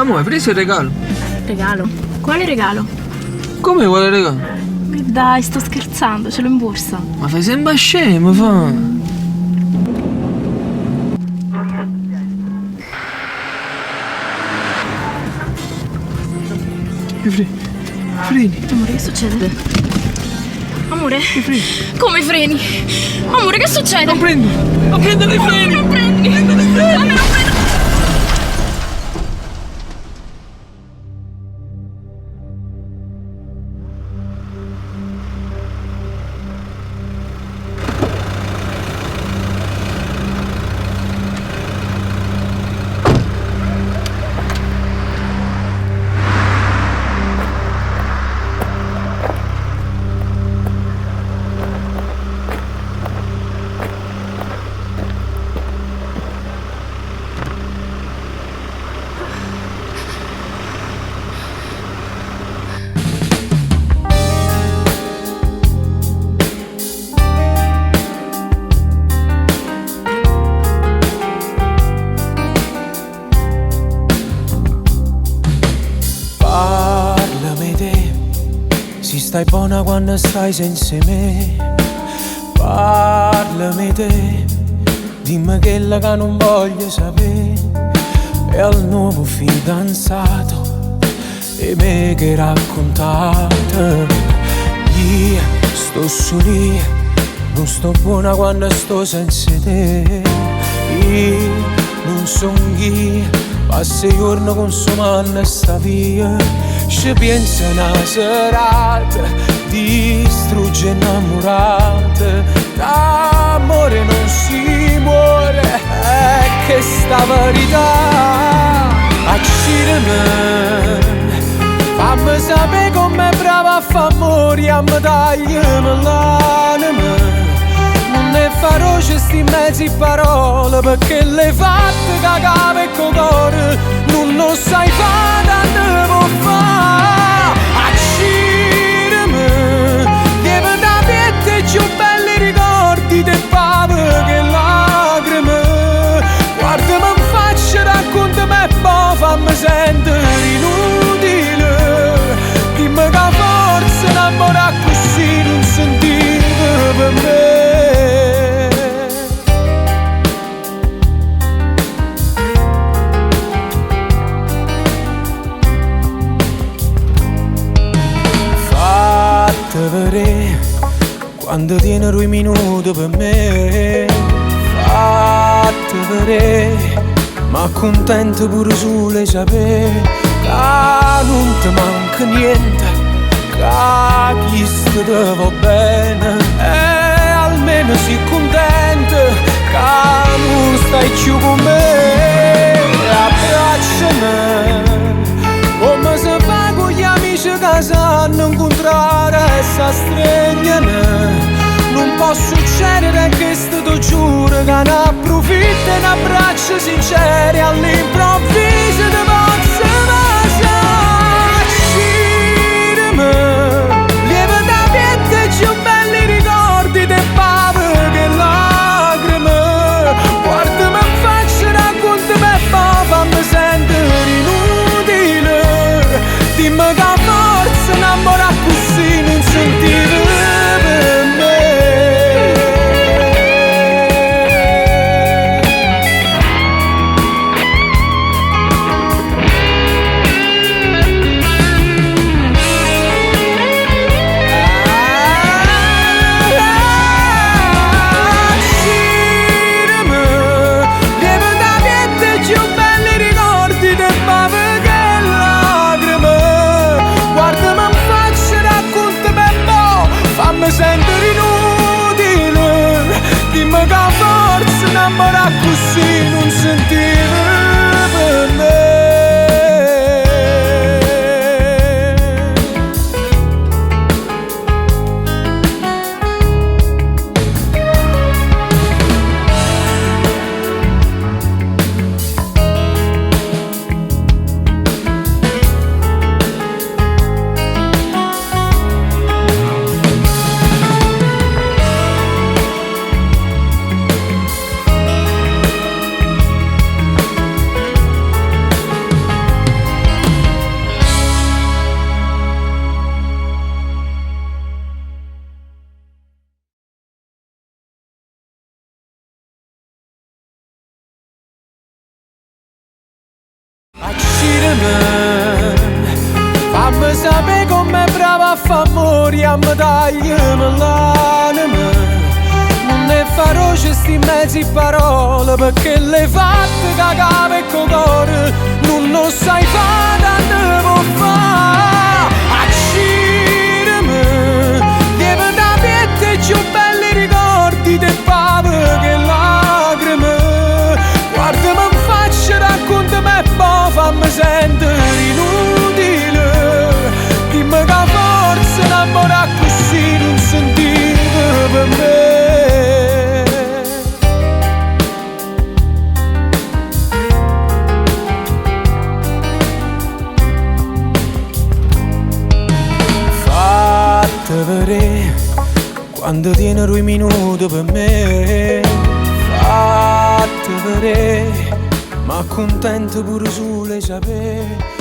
Amore, hai preso il regalo? Regalo? Quale regalo? Come quale regalo? Dai, sto scherzando, ce l'ho in borsa. Ma fai sempre scemo, fa. Freni. Amore, che succede? Amore? I freni. Come freni? Amore, che succede? Non prendi! Non prendere i freni! Non prendi! Amore, non prendi! Stai buona quando stai senza me. Parlami te, dimmi quella che non voglio sapere. E al nuovo fidanzato e me che raccontate. Io sto su lì, non sto buona quando sto senza te. Io non son chi passa i giorni consumando e sta via. Ci pensa una serata, distrugge innamorata. D'amore non si muore, è che sta verità. Accideme, fammi sapere com'è brava a fa amore, a me tagliami l'anima. Non ne farò questi mezzi parole, perché le fatte cagare con cuore. Non lo sai fare, tanto può fare. Accideme, devo da piette più belli ricordi te pave che lacrime. Guardami in faccia, raccontami e poi fammi sentire inutile. Dimmi che forse innamorare così non sentiva per me. Quando tieni 2 minuti per me, fatti vedere, ma contento pure solo sapere che non ti manca niente, che chi sta te va bene, e almeno sei contento che non stai più con me. Abbracciami come si fa con gli amici che sanno incontrare e si stringono. Non può succedere che sto giuro che ne approfitta e un abbraccio sincero all'improvviso ti posso accideme. Lieve da piette più belli ricordi te pave che lacrime. Guardami in faccia, raccontami e poi fammi sentire inutile. Dimmi che forza innamorare così non sentiva per me. a me tagliami l'anima. Non ne farò questi mezzi parole, perché le fatte cagare e col cuore non lo sai fare, tanto può fare. Accirami, devi da piette più belli ricordi del pave che lacrime. Guardami in faccia, raccontami e poi fammi sentire inutile. Dimmi che forse innamorare così non sentire per me. Fatte vedere quando tieni 2 minuti per me. Fatte vedere, ma contento pure sole sapere